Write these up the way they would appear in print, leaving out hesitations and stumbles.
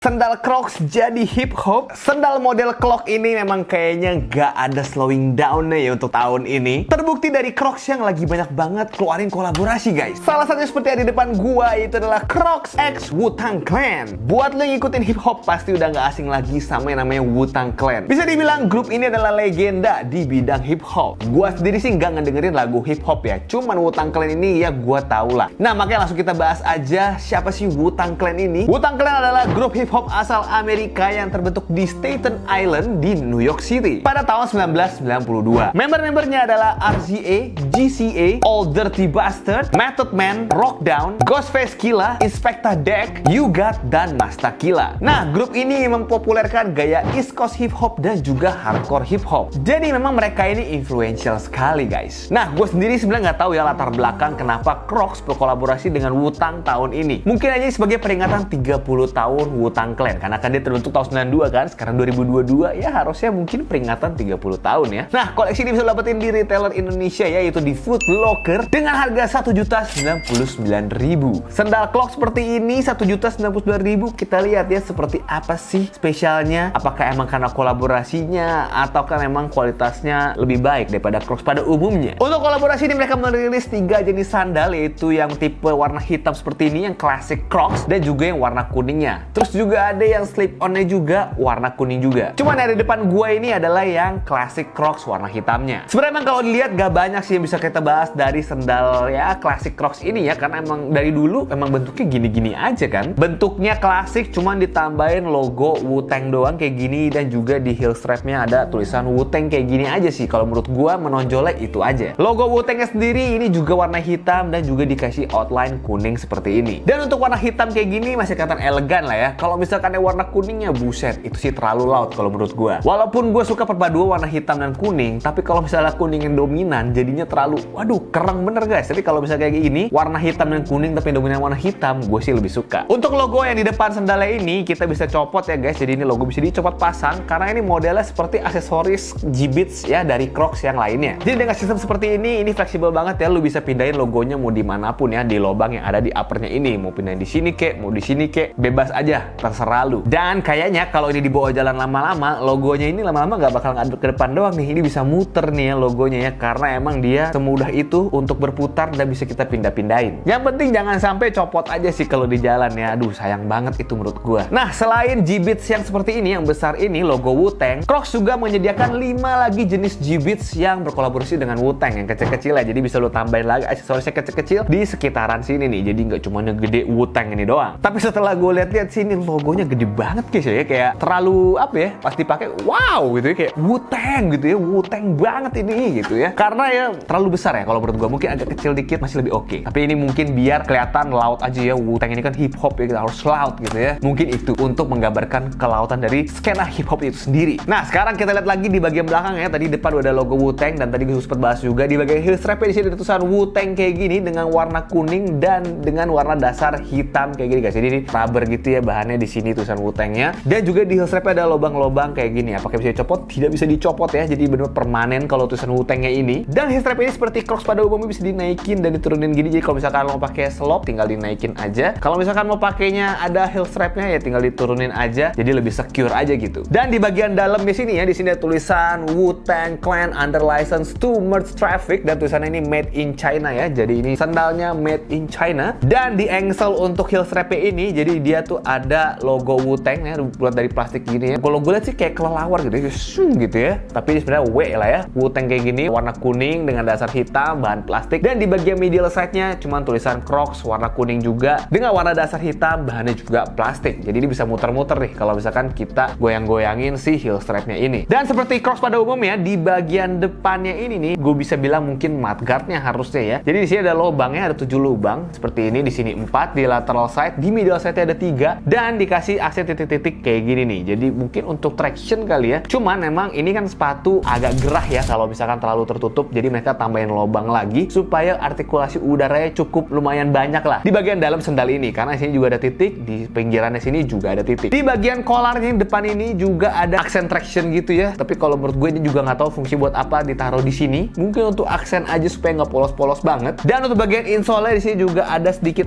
Sendal Crocs jadi hip hop. Sendal model clog ini memang kayaknya gak ada slowing down ya untuk tahun ini. Terbukti dari Crocs yang lagi banyak banget keluarin kolaborasi guys. Salah satunya seperti yang di depan gua itu adalah Crocs X Wu-Tang Clan. Buat lo yang ngikutin hip hop pasti udah gak asing lagi sama yang namanya Wu-Tang Clan. Bisa dibilang grup ini adalah legenda di bidang hip hop. Gua sendiri sih gak ngedengerin lagu hip hop ya. Cuman Wu-Tang Clan ini ya gua tau lah. Nah makanya langsung kita bahas aja siapa sih Wu-Tang Clan ini. Wu-Tang Clan adalah grup hip hop asal Amerika yang terbentuk di Staten Island di New York City pada tahun 1992. Member-membernya adalah RZA, GCA, Old Dirty Bastard, Method Man, Rockdown, Ghostface Killah, Inspectah Deck, You-God, dan Masta Killa. Nah, grup ini mempopulerkan gaya East Coast hip hop dan juga hardcore hip hop. Jadi memang mereka ini influential sekali guys. Nah, gue sendiri sebenarnya nggak tahu ya latar belakang kenapa Crocs berkolaborasi dengan Wu-Tang tahun ini. Mungkin aja sebagai peringatan 30 tahun Wu-Tang Clan. Karena kan dia terbentuk tahun 92 kan, sekarang 2022 ya harusnya mungkin peringatan 30 tahun ya. Nah, koleksi ini bisa dapetin di retailer Indonesia ya, yaitu di Foot Locker dengan harga Rp1.099.000. Sendal clog seperti ini Rp1.099.000. Kita lihat ya seperti apa sih spesialnya. Apakah emang karena kolaborasinya ataukah memang kualitasnya lebih baik daripada Crocs pada umumnya. Untuk kolaborasi ini mereka merilis 3 jenis sandal, yaitu yang tipe warna hitam seperti ini, yang classic Crocs, dan juga yang warna kuningnya. Terus juga ada yang slip-onnya juga warna kuning juga. Cuman yang di depan gua ini adalah yang classic Crocs warna hitamnya. Sebenarnya emang kalau dilihat gak banyak sih yang bisa kita bahas dari sendal ya classic Crocs ini ya, karena emang dari dulu emang bentuknya gini-gini aja kan. Bentuknya klasik, cuman ditambahin logo Wu-Tang doang kayak gini, dan juga di heel strapnya ada tulisan Wu-Tang kayak gini aja sih. Kalau menurut gua menonjolnya itu aja. Logo Wu-Tangnya sendiri ini juga warna hitam dan juga dikasih outline kuning seperti ini. Dan untuk warna hitam kayak gini masih kelihatan elegan lah ya. Kalau misalkan warna kuningnya buset, itu sih terlalu laut kalau menurut gue. Walaupun gue suka perpaduan warna hitam dan kuning, tapi kalau misalnya kuning yang dominan jadinya terlalu, waduh, kereng bener guys. Tapi kalau misalnya kayak gini, warna hitam dan kuning tapi yang dominan warna hitam, gue sih lebih suka. Untuk logo yang di depan sendalnya ini kita bisa copot ya guys. Jadi ini logo bisa dicopot pasang karena ini modelnya seperti aksesoris Jibbitz ya dari Crocs yang lainnya. Jadi dengan sistem seperti ini fleksibel banget ya. Lu bisa pindahin logonya mau dimanapun ya, di lubang yang ada di uppernya ini. Mau pindahin di sini kek, mau di sini kek, bebas aja, terserah lu. Dan kayaknya kalau ini dibawa jalan lama-lama, logonya ini lama-lama nggak bakal ngaduk ke depan doang nih. Ini bisa muter nih ya logonya ya, karena emang dia semudah itu untuk berputar dan bisa kita pindah-pindahin. Yang penting jangan sampai copot aja sih kalau di jalan ya. Aduh, sayang banget itu menurut gua. Nah, selain Jibbitz yang seperti ini, yang besar ini, logo Wu-Tang, Crocs juga menyediakan 5 lagi jenis Jibbitz yang berkolaborasi dengan Wu-Tang yang kecil-kecil ya. Jadi bisa lo tambahin lagi aksesorisnya kecil-kecil di sekitaran sini nih. Jadi nggak cuma yang gede Wu-Tang ini doang. Tapi setelah gue lihat-lihat sini, logonya gede banget guys ya, kayak terlalu apa ya, pas dipakai wow gitu ya, kayak Wu-Tang gitu ya, Wu-Tang banget ini gitu ya, karena ya terlalu besar ya. Kalau menurut gua mungkin agak kecil dikit masih lebih oke. Tapi ini mungkin biar kelihatan laut aja ya, Wu-Tang ini kan hip hop ya, kita harus laut gitu ya, mungkin itu untuk menggambarkan kelautan dari skena hip hop itu sendiri. Nah sekarang kita lihat lagi di bagian belakang ya. Tadi depan udah ada logo Wu-Tang, dan tadi gue sempat bahas juga di bagian heel strap di sini ada tulisan Wu-Tang kayak gini dengan warna kuning dan dengan warna dasar hitam kayak gini guys. Jadi ini rubber gitu ya bahannya, di sini tulisan Wu-Tangnya. Dan juga di heel strapnya ada lubang-lubang kayak gini. Apakah bisa dicopot? Tidak bisa dicopot ya. Jadi benar permanen kalau tulisan Wu-Tangnya ini. Dan heel strap ini seperti Crocs pada umumnya bisa dinaikin dan diturunin gini. Jadi kalau misalkan mau pakai slop tinggal dinaikin aja. Kalau misalkan mau pakainya ada heel strapnya ya tinggal diturunin aja. Jadi lebih secure aja gitu. Dan di bagian dalam di sini ya, di sini ada tulisan Wu-Tang Clan under license to merge traffic, dan tulisannya ini made in China ya. Jadi ini sandalnya made in China. Dan di ankle untuk heel strapnya ini, jadi dia tuh ada logo Wu-Tang ya, buat dari plastik gini ya. Kalau gue lihat sih kayak kelelawar gitu ya, gitu ya. Tapi ini sebenarnya W lah ya. Wu-Tang kayak gini, warna kuning dengan dasar hitam, bahan plastik. Dan di bagian middle side-nya cuma tulisan Crocs warna kuning juga dengan warna dasar hitam, bahannya juga plastik. Jadi ini bisa muter-muter nih kalau misalkan kita goyang-goyangin si heel strap-nya ini. Dan seperti Crocs pada umumnya, di bagian depannya ini nih, gue bisa bilang mungkin mudguard-nya harusnya ya. Jadi di sini ada lubangnya, ada 7 lubang seperti ini. Di sini 4 di lateral side, di middle side-nya ada 3, dan dikasih aksen titik-titik kayak gini nih. Jadi mungkin untuk traction kali ya. Cuman memang ini kan sepatu agak gerah ya kalau misalkan terlalu tertutup. Jadi mereka tambahin lubang lagi supaya artikulasi udaranya cukup lumayan banyak lah di bagian dalam sendal ini, karena sini juga ada titik, di pinggirannya sini juga ada titik. Di bagian kolarnya yang depan ini juga ada aksen traction gitu ya, tapi kalau menurut gue ini juga nggak tahu fungsi buat apa ditaruh di sini, mungkin untuk aksen aja supaya nggak polos-polos banget. Dan untuk bagian insole di sini juga ada sedikit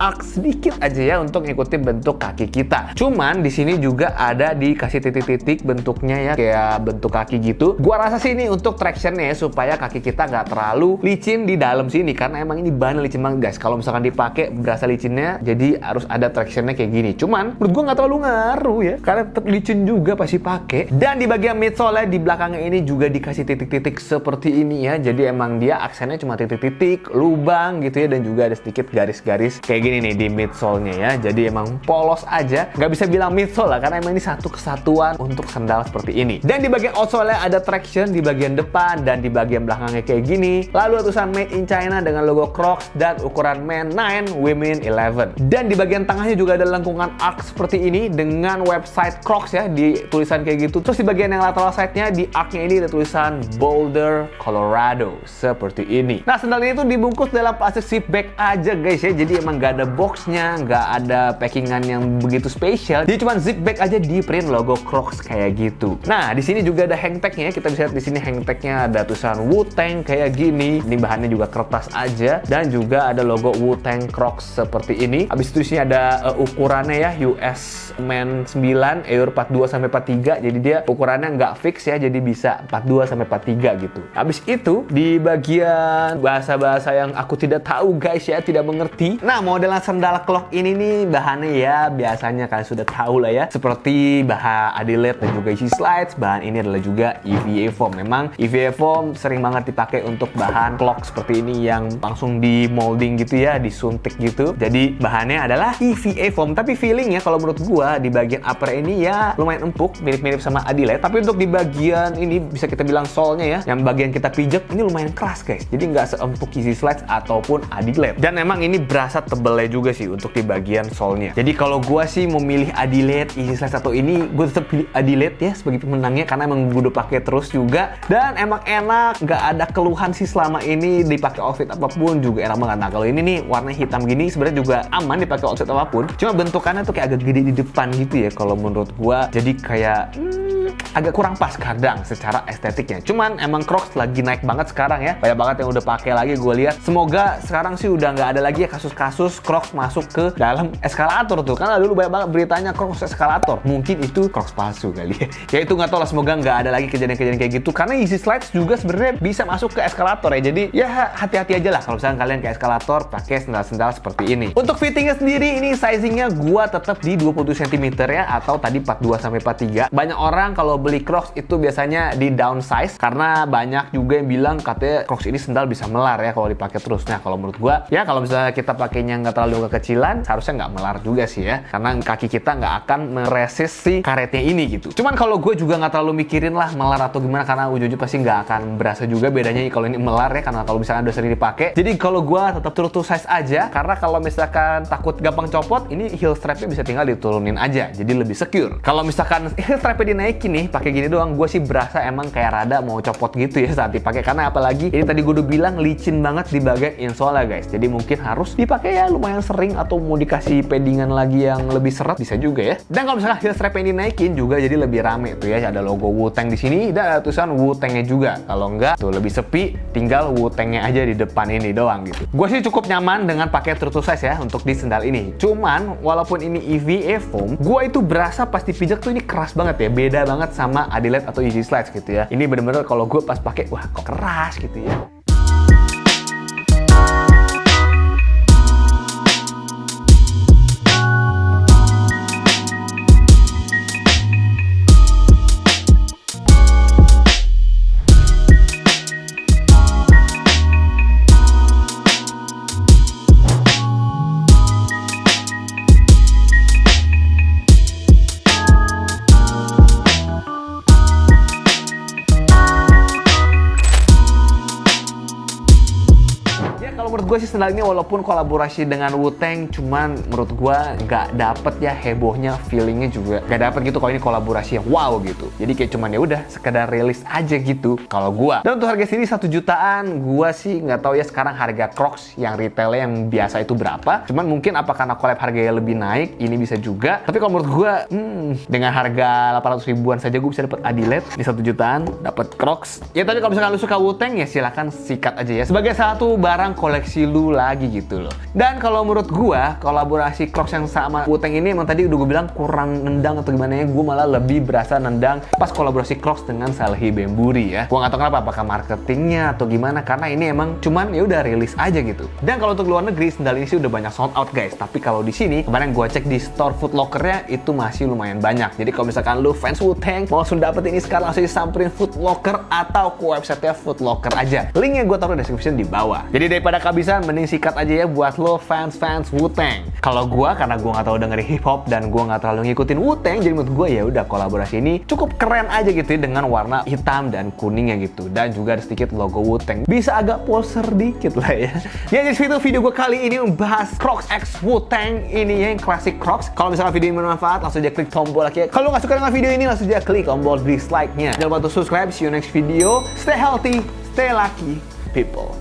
aja ya untuk ngikutin bentuk kaki kita. Cuman di sini juga ada dikasih titik-titik bentuknya ya kayak bentuk kaki gitu. Gua rasa sih ini untuk tractionnya ya, supaya kaki kita nggak terlalu licin di dalam sini, karena emang ini bahan licin banget guys. Kalau misalkan dipakai berasa licinnya, jadi harus ada tractionnya kayak gini. Cuman menurut gua nggak terlalu ngaruh ya, karena tetap licin juga pasti pakai. Dan di bagian midsole di belakangnya ini juga dikasih titik-titik seperti ini ya. Jadi emang dia aksennya cuma titik-titik, lubang gitu ya, dan juga ada sedikit garis-garis kayak gini nih di midsole-nya ya. Jadi emang polos aja, nggak bisa bilang midsole lah, karena emang ini satu kesatuan untuk sandal seperti ini. Dan di bagian outsole ada traction di bagian depan, dan di bagian belakangnya kayak gini. Lalu tulisan Made in China dengan logo Crocs dan ukuran Men 9, Women 11. Dan di bagian tengahnya juga ada lengkungan arc seperti ini dengan website Crocs ya, di tulisan kayak gitu. Terus di bagian yang lateral side-nya di arc-nya ini ada tulisan Boulder, Colorado seperti ini. Nah, sandal ini tuh dibungkus dalam plastik zip bag aja guys ya. Jadi emang gak ada boxnya, nggak ada packingan yang begitu spesial. Jadi cuma zip bag aja di print logo Crocs kayak gitu. Nah, di sini juga ada hang tag-nya. Kita bisa lihat di sini hang tag-nya ada tulisan Wu-Tang kayak gini. Ini bahannya juga kertas aja, dan juga ada logo Wu-Tang Crocs seperti ini. Habis itu di sini ada ukurannya ya, US Men 9, EUR 42 sampai 43. Jadi dia ukurannya nggak fix ya, jadi bisa 42 sampai 43 gitu. Habis itu di bagian bahasa-bahasa yang aku tidak tahu guys ya, tidak mengerti. Nah, modelan sandal clog ini nih bahannya ya biasanya kalian sudah tahu lah ya, seperti bahan Adilette dan juga Easy Slides. Bahan ini adalah juga EVA foam. Memang EVA foam sering banget dipakai untuk bahan clog seperti ini yang langsung di molding gitu ya, disuntik gitu. Jadi bahannya adalah EVA foam, tapi feelingnya kalau menurut gua di bagian upper ini ya lumayan empuk, mirip-mirip sama Adilette. Tapi untuk di bagian ini bisa kita bilang sole-nya ya, yang bagian kita pijak ini lumayan keras guys. Jadi nggak seempuk Easy Slides ataupun Adilette. Dan emang ini berasa tebelnya juga sih untuk di bagian sole-nya. Jadi kalau gua sih memilih Adilette, Easy Slides atau ini, gue tetap pilih Adilette ya sebagai pemenangnya, karena emang gue udah pakai terus juga, dan emang enak, nggak ada keluhan sih selama ini dipakai outfit apapun juga enak banget. Nah, kalau ini nih warna hitam gini sebenarnya juga aman dipakai outfit apapun, cuma bentukannya tuh kayak agak gede di depan gitu ya kalau menurut gua. Jadi kayak agak kurang pas kadang secara estetiknya. Cuman emang Crocs lagi naik banget sekarang ya. Banyak banget yang udah pakai lagi gue lihat. Semoga sekarang sih udah nggak ada lagi ya kasus-kasus Crocs masuk ke dalam eskalator tuh. Karena dulu banyak banget beritanya Crocs eskalator. Mungkin itu Crocs palsu kali ya. Ya itu nggak tahu lah, semoga nggak ada lagi kejadian-kejadian kayak gitu. Karena Easy Slides juga sebenarnya bisa masuk ke eskalator ya. Jadi ya hati-hati aja lah kalau misalnya kalian ke eskalator pakai sendal-sendal seperti ini. Untuk fittingnya sendiri ini sizingnya gua tetap di 27 cm ya, atau tadi 42 sampai 43. Banyak orang kalau beli Crocs itu biasanya di downsize, karena banyak juga yang bilang katanya Crocs ini sendal bisa melar ya kalau dipakai terus. Nah, kalau menurut gua ya kalau misalnya kita pakainya nggak terlalu kekecilan, seharusnya nggak melar juga sih ya, karena kaki kita nggak akan meresist si karetnya ini gitu. Cuman kalau gue juga nggak terlalu mikirin lah melar atau gimana, karena ujung-ujung pasti nggak akan berasa juga bedanya kalau ini melar ya, karena kalau misalnya udah sering dipakai. Jadi kalau gue tetap true to size aja, karena kalau misalkan takut gampang copot, ini heel strapnya bisa tinggal diturunin aja, jadi lebih secure. Kalau misalkan heel strapnya dinaikin nih pakai gini doang, gue sih berasa emang kayak rada mau copot gitu ya saat dipakai, karena apalagi ini tadi gue udah bilang licin banget di bagian insole guys. Jadi mungkin harus dipakai ya lumayan sering, atau mau dikasih paddingan lagi yang lebih seret bisa juga ya. Dan kalau misalkan heel strapnya dinaikin juga jadi lebih rame tuh ya, ada logo Wu-Tang di sini dan ada tulisan Wu-Tangnya juga. Kalau enggak tuh lebih sepi, tinggal Wu-Tangnya aja di depan ini doang gitu. Gue sih cukup nyaman dengan pakai true to size ya untuk di sendal ini. Cuman walaupun ini EVA foam, gue itu berasa pas dipijak tuh ini keras banget ya, beda banget sama Adilette atau Easy Slides gitu ya. Ini bener-bener kalau gue pas pakai, wah kok keras gitu ya. gue sih sendal ini walaupun kolaborasi dengan Wu-Tang, cuman menurut gue nggak dapet ya hebohnya, feelingnya juga nggak dapet gitu kalau ini kolaborasi yang wow gitu. Jadi kayak cuman ya udah sekedar rilis aja gitu kalau gue. Dan untuk harga sini 1 jutaan, gue sih nggak tahu ya sekarang harga Crocs yang retailnya yang biasa itu berapa. Cuman mungkin apa karena collab harganya lebih naik, ini bisa juga. Tapi kalau menurut gue, dengan harga 800 ribuan saja gue bisa dapat Adilette. Ini 1 jutaan dapat Crocs. Ya tapi kalau misalkan lu suka Wu-Tang ya silahkan sikat aja ya sebagai satu barang koleksi lu lagi gitu loh. Dan kalau menurut gua kolaborasi Crocs yang sama Wu-Tang ini emang tadi udah gue bilang kurang nendang atau gimana ya, gua malah lebih berasa nendang pas kolaborasi Crocs dengan Salehe Bembury ya. Gua nggak tahu kenapa, apakah marketingnya atau gimana, karena ini emang cuman ya udah rilis aja gitu. Dan kalau untuk luar negeri sendal ini sih udah banyak sold out guys, tapi kalau di sini kemarin gua cek di store Foot Locker-nya itu masih lumayan banyak. Jadi kalau misalkan lu fans Wu-Tang mau langsung dapet ini sekarang, langsung disamperin Foot Locker atau ke website-nya Foot Locker aja. Linknya gue taruh di description di bawah. Jadi daripada kehabisan, mending sikat aja ya buat lo fans Wu-Tang. Kalau gue, karena gue nggak tahu dengerin hip hop dan gue nggak terlalu ngikutin Wu-Tang, jadi menurut gue ya udah kolaborasi ini cukup keren aja gitu ya, dengan warna hitam dan kuningnya gitu, dan juga ada sedikit logo Wu-Tang. Bisa agak poser dikit lah ya. Ya jadi itu video gue kali ini membahas Crocs X Wu-Tang ini ya, yang klasik Crocs. Kalau misalkan video ini bermanfaat, langsung aja klik tombol like ya. Kalau nggak suka dengan video ini, langsung aja klik tombol dislike-nya. Jangan lupa untuk subscribe. See you next video. Stay healthy, stay lucky, people.